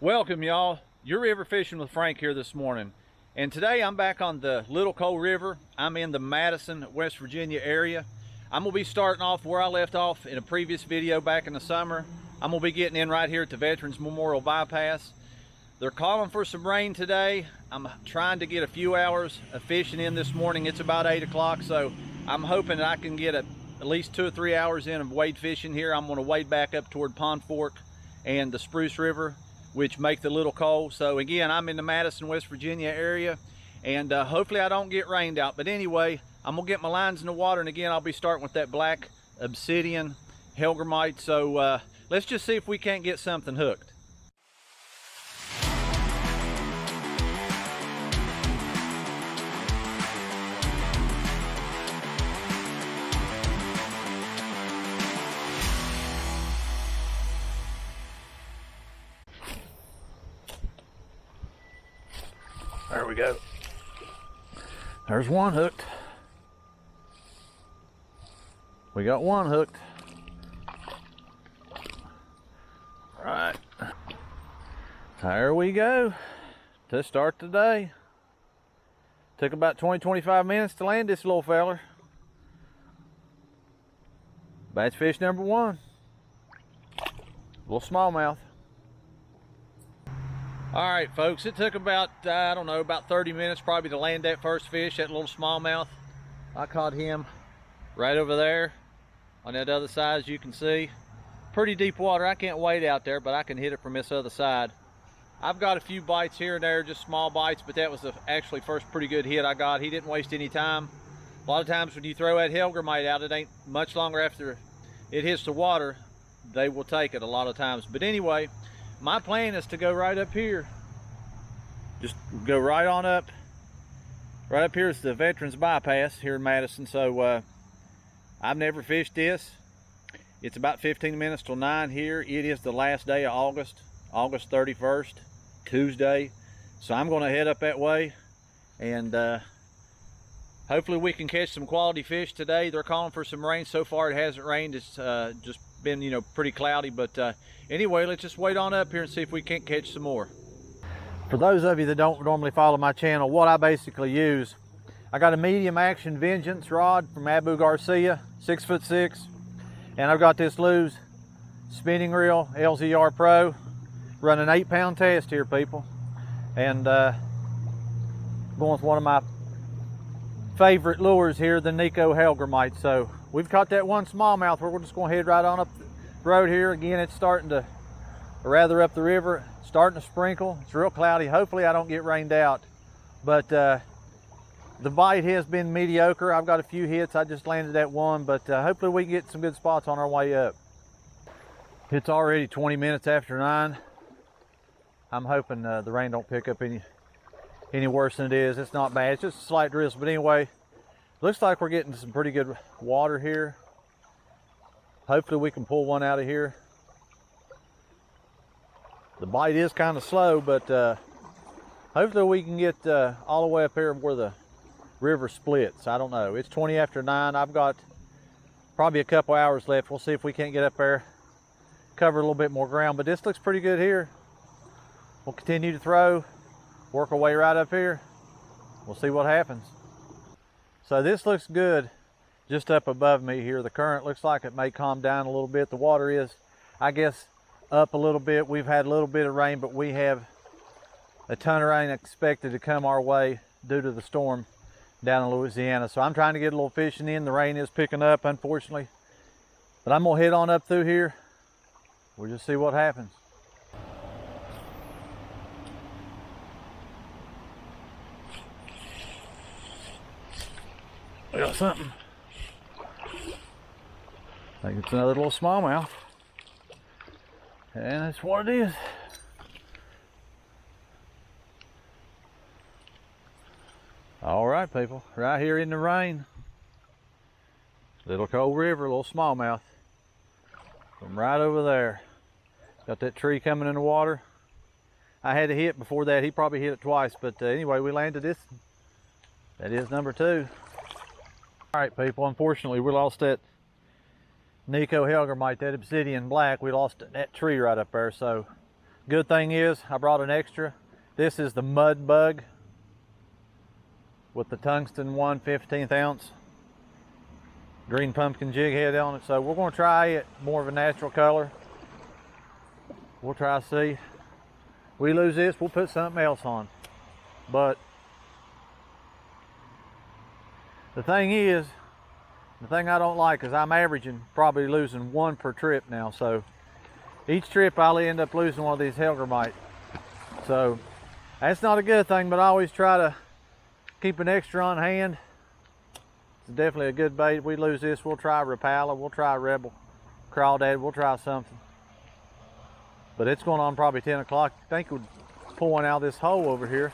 Welcome, y'all. You're river fishing with Frank here this morning. And today I'm back on the Little Coal River. I'm in the Madison, West Virginia area. I'm gonna be starting off where I left off in a previous video back in the summer. I'm gonna be getting in right here at the Veterans Memorial Bypass. They're calling for some rain today. I'm trying to get a few hours of fishing in this morning. It's about 8 o'clock, so I'm hoping that I can get at least 2 or 3 hours in of wade fishing here. I'm gonna wade back up toward Pond Fork and the Spruce River, which make the Little Coal. So again, I'm in the Madison, West Virginia area, and hopefully I don't get rained out. But anyway, I'm gonna get my lines in the water, and again, I'll be starting with that black obsidian hellgrammite. So let's just see if we can't get something hooked. There we go. There's one hooked. We got one hooked. All right. There we go. To start the day. Took about 20-25 minutes to land this little feller. Batch fish number one. Little smallmouth. All right, folks, it took about, I don't know, about 30 minutes probably to land that first fish, that little smallmouth. I caught him right over there on that other side, as you can see. Pretty deep water. I can't wade out there, but I can hit it from this other side. I've got a few bites here and there, just small bites, but that was the actually first pretty good hit I got. He didn't waste any time. A lot of times when you throw that hellgrammite out, it ain't much longer after it hits the water, they will take it a lot of times. But anyway, my plan is to go right up here. Just go right on up. Right up here is the Veterans Bypass here in Madison. So I've never fished this. It's about 15 minutes till 9 here. It is the last day of August, August 31st, Tuesday. So I'm gonna head up that way, and hopefully we can catch some quality fish today. They're calling for some rain. So far it hasn't rained. It's just been, you know, pretty cloudy. But anyway, let's just wait on up here and see if we can't catch some more. For those of you that don't normally follow my channel, what I basically use, I got a medium action Vengeance rod from Abu Garcia, 6'6", and I've got this Lew's spinning reel, LZR Pro, running 8-pound test here, people, and going with one of my favorite lures here, the Nico hellgrammite. So we've caught that one smallmouth. We're just going to head right on up the road here. Again, it's starting to, or rather up the river, starting to sprinkle. It's real cloudy. Hopefully I don't get rained out, but the bite has been mediocre. I've got a few hits. I just landed that one, but hopefully we can get some good spots on our way up. It's already 20 minutes after 9. I'm hoping the rain don't pick up any worse than it is. It's not bad. It's just a slight drizzle. But anyway, looks like we're getting some pretty good water here. Hopefully we can pull one out of here. The bite is kind of slow, but hopefully we can get all the way up here where the river splits. I don't know. It's 20 after 9. I've got probably a couple hours left. We'll see if we can't get up there, cover a little bit more ground. But this looks pretty good here. We'll continue to throw, work our way right up here. We'll see what happens. So this looks good just up above me here. The current looks like it may calm down a little bit. The water is, I guess, up a little bit. We've had a little bit of rain, but we have a ton of rain expected to come our way due to the storm down in Louisiana. So I'm trying to get a little fishing in. The rain is picking up, unfortunately, but I'm gonna head on up through here. We'll just see what happens. We got something. I think it's another little smallmouth. And that's what it is. All right, people, right here in the rain. Little Coal River, little smallmouth. From right over there. Got that tree coming in the water. I had a hit before that. He probably hit it twice, but anyway, we landed this. That is number 2. All right, people, unfortunately, we lost that Nico hellgrammite, that obsidian black. We lost that tree right up there, so Good thing is I brought an extra. This is the Mud Bug with the tungsten 1/15 ounce green pumpkin jig head on it. So we're going to try it more of a natural color. We'll try to see. We lose this, we'll put something else on. But the thing is, the thing I don't like is I'm averaging probably losing one per trip now. So each trip I'll end up losing one of these Helgramite. So that's not a good thing, but I always try to keep an extra on hand. It's definitely a good bait. If we lose this, we'll try Rapala, we'll try Rebel, Crawdad, we'll try something. But it's going on probably 10 o'clock. I think we're pulling out this hole over here.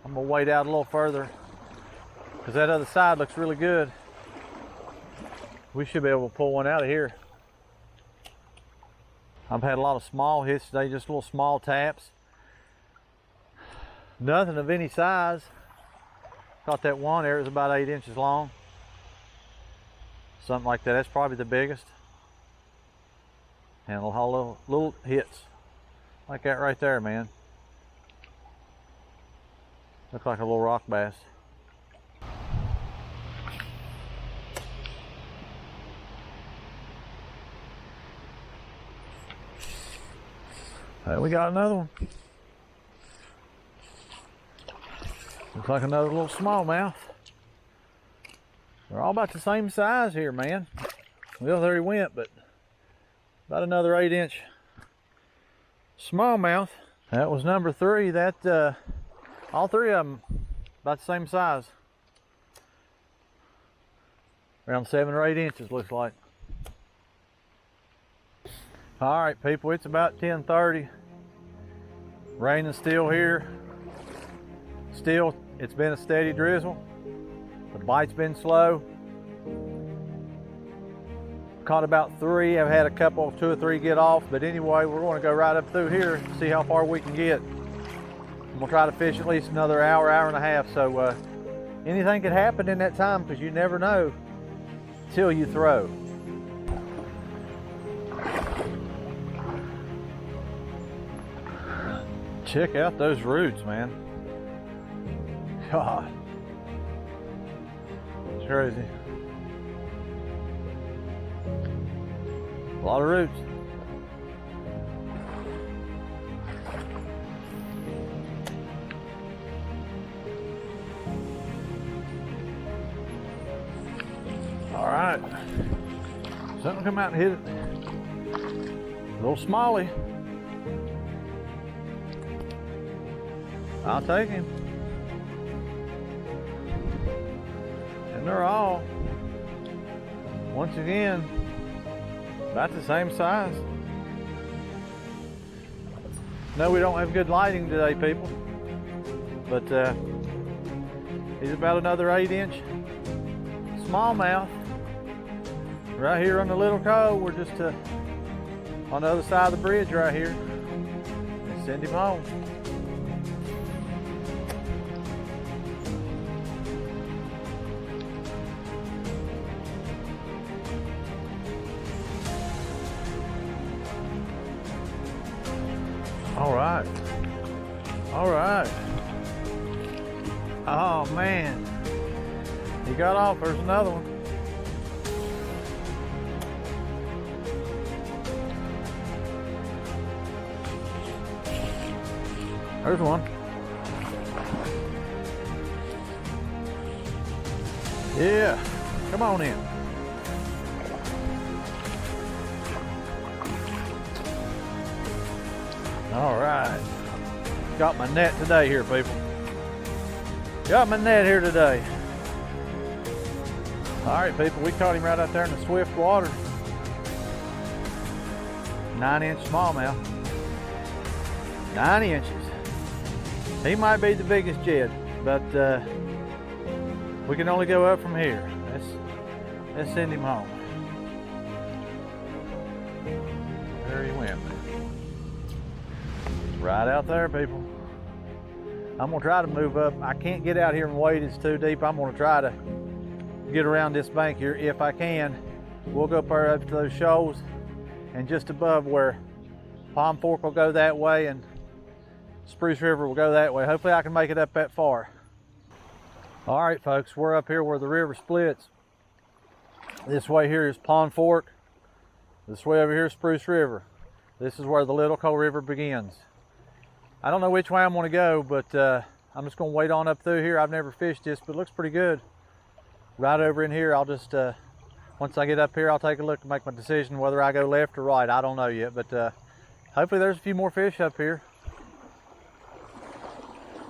I'm gonna wait out a little further because that other side looks really good. We should be able to pull one out of here. I've had a lot of small hits today, just little small taps. Nothing of any size. Caught that one there, it was about 8 inches long. Something like that, that's probably the biggest. And a whole little hits. Like that right there, man. Looks like a little rock bass. Hey, we got another one. Looks like another little smallmouth. They're all about the same size here, man. Well, there he went, but about another 8-inch smallmouth. That was number 3. That all 3 of them about the same size. Around 7 or 8 inches, looks like. All right, people, it's about 10:30. Rain is still here. Still, it's been a steady drizzle. The bite's been slow. Caught about 3. I've had a couple, 2 or 3 get off, but anyway, we're going to go right up through here and see how far we can get. And we'll try to fish at least another hour, hour and a half. So anything could happen in that time because you never know till you throw. Check out those roots, man. God, it's crazy. A lot of roots. All right, something come out and hit it. A little smallie. I'll take him. And they're all, once again, about the same size. No, we don't have good lighting today, people. But he's about another 8-inch smallmouth. Right here on the little cove. We're just on the other side of the bridge right here. Let's send him home. All right. All right. Oh man. He got off. There's another one. There's one. Yeah. Come on in. All right, got my net today here, people. Got my net here today. All right, people, we caught him right out there in the swift water. 9-inch smallmouth. 9 inches. He might be the biggest yet, but we can only go up from here. Let's send him home. There he went. Right out there, people. I'm gonna try to move up. I can't get out here and wade, it's too deep. I'm gonna try to get around this bank here if I can. We'll go up there up to those shoals and just above where Palm Fork will go that way and Spruce River will go that way. Hopefully I can make it up that far. All right, folks, we're up here where the river splits. This way here is Palm Fork. This way over here is Spruce River. This is where the Little Coal River begins. I don't know which way I'm going to go, but I'm just going to wait on up through here. I've never fished this, but it looks pretty good. Right over in here, I'll just, once I get up here, I'll take a look and make my decision whether I go left or right. I don't know yet, but hopefully there's a few more fish up here.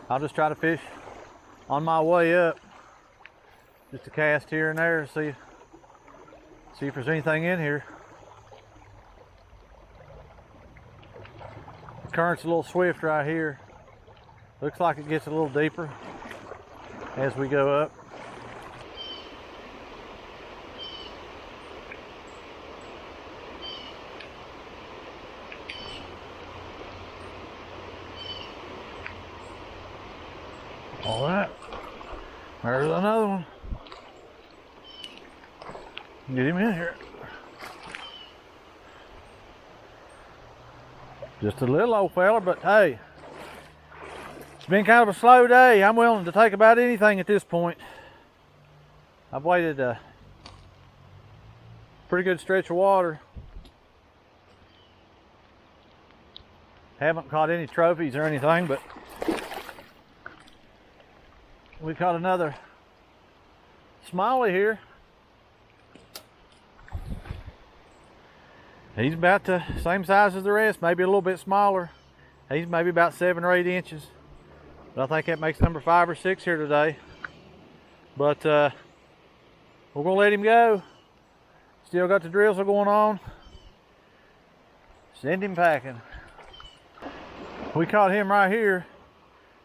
I'll just try to fish on my way up. Just to cast here and there, see if there's anything in here. The current's a little swift right here. Looks like it gets a little deeper as we go up. All right, there's another one. Get him in here. Just a little old fella, but hey, it's been kind of a slow day. I'm willing to take about anything at this point. I've waited a pretty good stretch of water. Haven't caught any trophies or anything, but we caught another smalley here. He's about the same size as the rest, maybe a little bit smaller. He's maybe about 7 or 8 inches. But I think that makes number 5 or 6 here today. But we're gonna let him go. Still got the drizzle going on. Send him packing. We caught him right here.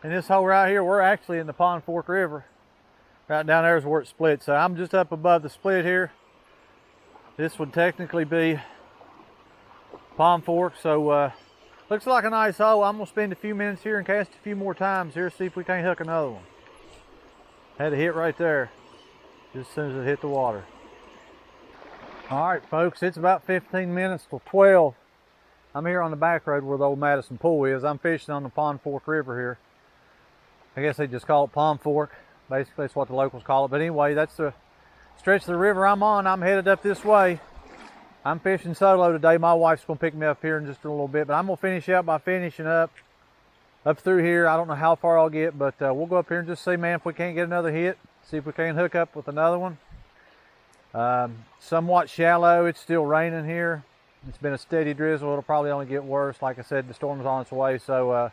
In this hole right here, we're actually in the Palm Fork River. Right down there is where it splits. So I'm just up above the split here. This would technically be Palm Fork. So looks like a nice hole. I'm gonna spend a few minutes here and cast a few more times here, see if we can't hook another one. Had a hit right there, just as soon as it hit the water. All right, folks, it's about 15 minutes till 12. I'm here on the back road where the old Madison pool is. I'm fishing on the Palm Fork River here. I guess they just call it Palm Fork. Basically, that's what the locals call it. But anyway, that's the stretch of the river I'm on. I'm headed up this way. I'm fishing solo today. My wife's gonna pick me up here in just a little bit, but I'm gonna finish out by finishing up through here. I don't know how far I'll get, but we'll go up here and just see, man, if we can't get another hit, see if we can hook up with another one. Somewhat shallow. It's still raining here. It's been a steady drizzle. It'll probably only get worse. Like I said, the storm's on its way. So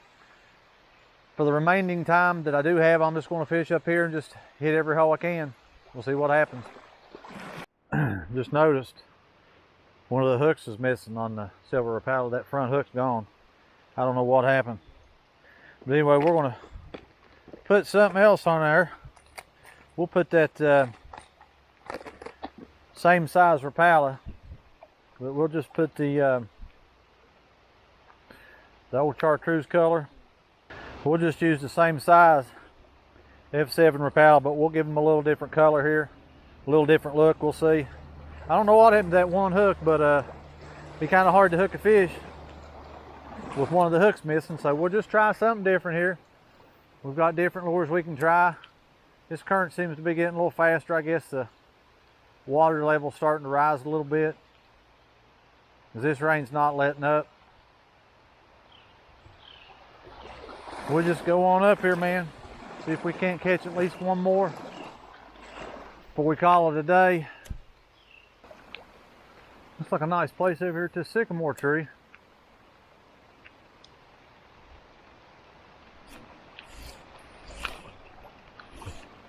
for the remaining time that I do have, I'm just going to fish up here and just hit every hole I can. We'll see what happens. Just noticed one of the hooks is missing on the silver Rapala. That front hook's gone. I don't know what happened. But anyway, we're going to put something else on there. We'll put that same size Rapala, but we'll just put the old chartreuse color. We'll just use the same size F7 Rapala, but we'll give them a little different color here, a little different look. We'll see. I don't know what happened to that one hook, but it'd be kind of hard to hook a fish with one of the hooks missing. So we'll just try something different here. We've got different lures we can try. This current seems to be getting a little faster. I guess the water level's starting to rise a little bit, because this rain's not letting up. We'll just go on up here, man. See if we can't catch at least one more before we call it a day. Looks like a nice place over here at this sycamore tree.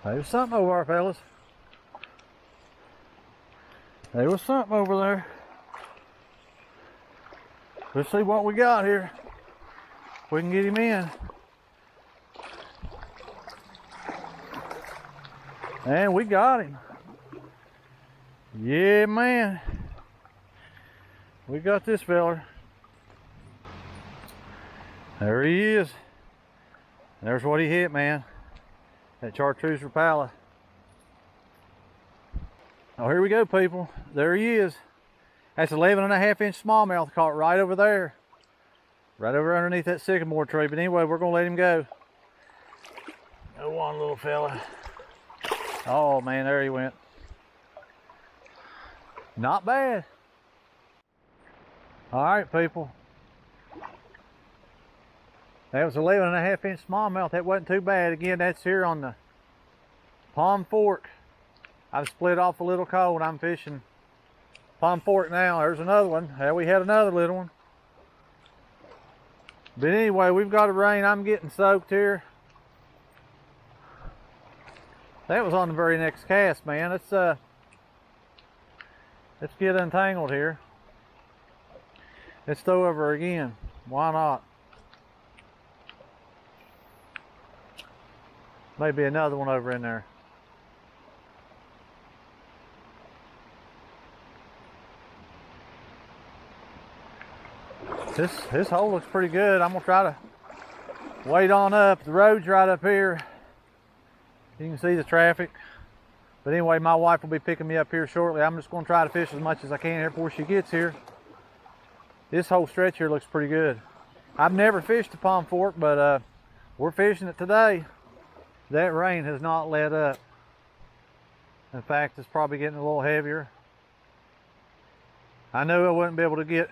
There's something over there, fellas. There was something over there. Let's see what we got here. If we can get him in. And we got him. Yeah, man. We got this feller. There he is. There's what he hit, man. That chartreuse Rapala. Oh, here we go, people. There he is. That's 11.5-inch smallmouth caught right over there. Right over underneath that sycamore tree. But anyway, we're gonna let him go. Go on, little fella. Oh man, there he went. Not bad. All right, people. That was 11.5-inch smallmouth. That wasn't too bad. Again, that's here on the Palm Fork. I've split off a little cold. I'm fishing Palm Fork now. There's another one. Yeah, we had another little one. But anyway, we've got a rain. I'm getting soaked here. That was on the very next cast, man. Let's get untangled here. Let's throw over again. Why not? Maybe another one over in there. This hole looks pretty good. I'm gonna try to wade on up. The road's right up here. You can see the traffic. But anyway, my wife will be picking me up here shortly. I'm just gonna try to fish as much as I can here before she gets here. This whole stretch here looks pretty good. I've never fished the Palm Fork, but we're fishing it today. That rain has not let up. In fact, it's probably getting a little heavier. I knew I wouldn't be able to get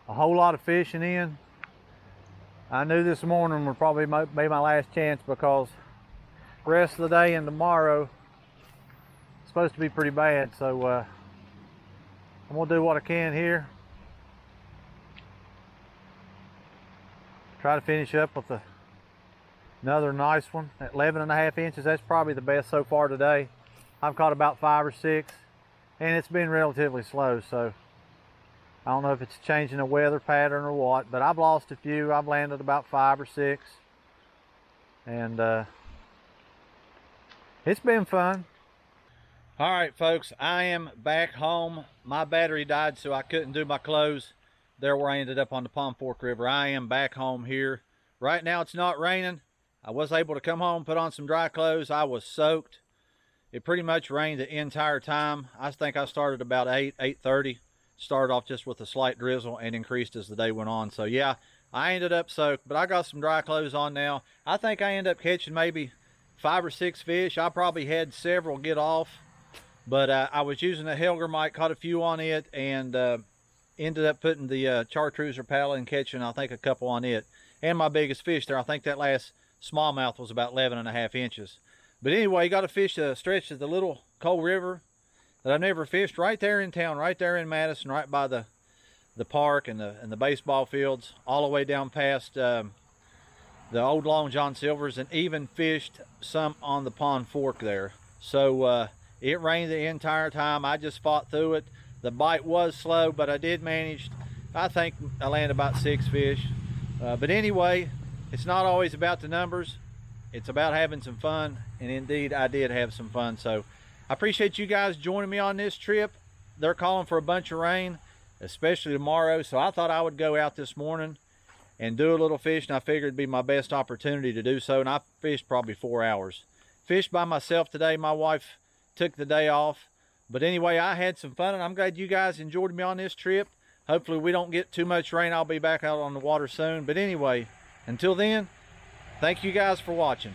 a whole lot of fishing in. I knew this morning would probably be my last chance because the rest of the day and tomorrow it's supposed to be pretty bad. So I'm gonna do what I can here. Try to finish up with another nice one at 11.5 inches. That's probably the best so far today. I've caught about 5 or 6 and it's been relatively slow, so I don't know if it's changing the weather pattern or what, but I've lost a few. I've landed about 5 or 6 and it's been fun. All right, folks, I am back home. My battery died, so I couldn't do my close there where I ended up on the Palm Fork River. I am back home here. Right now it's not raining. I was able to come home, put on some dry clothes. I was soaked. It pretty much rained the entire time. I think I started about 8:30. Started off just with a slight drizzle and increased as the day went on. So yeah, I ended up soaked, but I got some dry clothes on now. I think I ended up catching maybe 5 or 6 fish. I probably had several get off, but I was using a Helgermite, caught a few on it, and ended up putting the chartreuse paddle and catching, I think, a couple on it. And my biggest fish there, I think that last smallmouth was about 11.5 inches. But anyway, you got to fish a stretch of the little Coal River that I've never fished, right there in town, right there in Madison, right by the park and the baseball fields, all the way down past the old Long John Silver's, and even fished some on the Palm Fork there. So it rained the entire time. I just fought through it. The bite was slow, but I did manage. I think I landed about 6 fish. But anyway, it's not always about the numbers. It's about having some fun, and indeed I did have some fun. So I appreciate you guys joining me on this trip. They're calling for a bunch of rain, especially tomorrow, so I thought I would go out this morning and do a little fishing. I figured it'd be my best opportunity to do so, and I fished probably 4 hours. Fished by myself today. My wife took the day off. But anyway, I had some fun, and I'm glad you guys enjoyed me on this trip. Hopefully we don't get too much rain. I'll be back out on the water soon. But anyway, until then, thank you guys for watching.